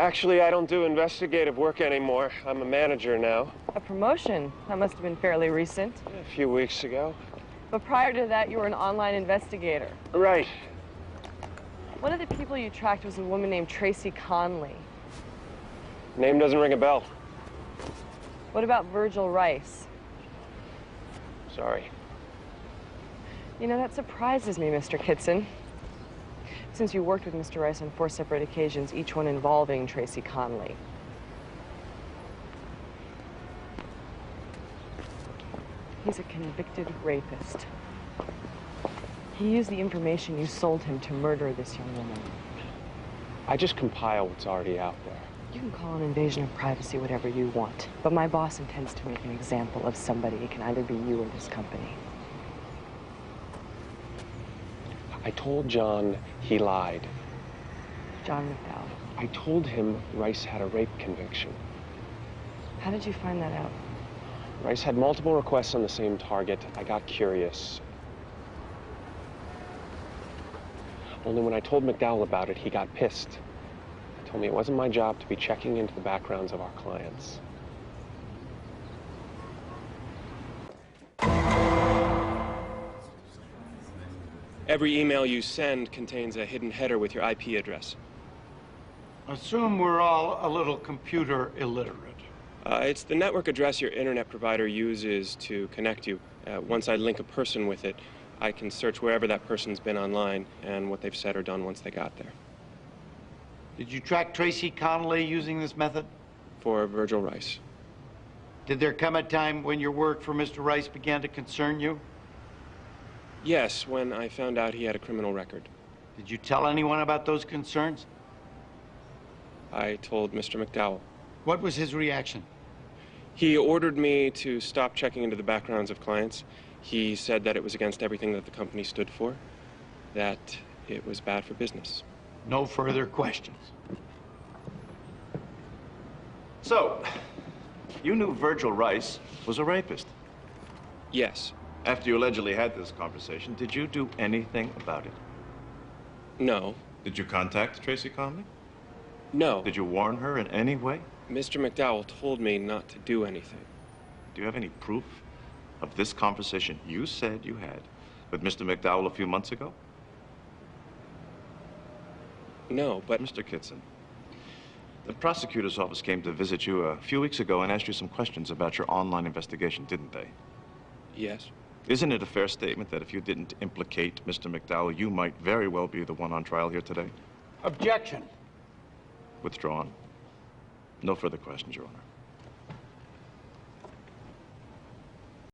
Actually, I don't do investigative work anymore. I'm a manager now. A promotion? That must have been fairly recent. A few weeks ago. But prior to that, you were an online investigator. Right. One of the people you tracked was a woman named Tracy Conley. Name doesn't ring a bell. What about Virgil Rice? Sorry. You know, that surprises me, Mr. Kitson. Since you worked with Mr. Rice on 4 separate occasions, each one involving Tracy Conley. He's a convicted rapist. He used the information you sold him to murder this young woman. I just compile what's already out there. You can call an invasion of privacy whatever you want, but my boss intends to make an example of somebody. It can either be you or this company. I told John he lied. John McDowell. I told him Rice had a rape conviction. How did you find that out? Rice had multiple requests on the same target. I got curious. Only when I told McDowell about it, he got pissed. He told me it wasn't my job to be checking into the backgrounds of our clients. Every email you send contains a hidden header with your IP address. Assume we're all a little computer illiterate. It's the network address your internet provider uses to connect you. Once I link a person with it, I can search wherever that person's been online and what they've said or done once they got there. Did you track Tracy Conley using this method? For Virgil Rice. Did there come a time when your work for Mr. Rice began to concern you? Yes, when I found out he had a criminal record. Did you tell anyone about those concerns? I told Mr. McDowell. What was his reaction? He ordered me to stop checking into the backgrounds of clients. He said that it was against everything that the company stood for, that it was bad for business. No further questions. So, you knew Virgil Rice was a rapist. Yes. After you allegedly had this conversation, did you do anything about it? No. Did you contact Tracy Conley? No. Did you warn her in any way? Mr. McDowell told me not to do anything. Do you have any proof of this conversation you said you had with Mr. McDowell a few months ago? No, but... Mr. Kitson, the prosecutor's office came to visit you a few weeks ago and asked you some questions about your online investigation, didn't they? Yes. Isn't it a fair statement that if you didn't implicate Mr. McDowell, you might very well be the one on trial here today? Objection. Withdrawn. No further questions, Your Honor.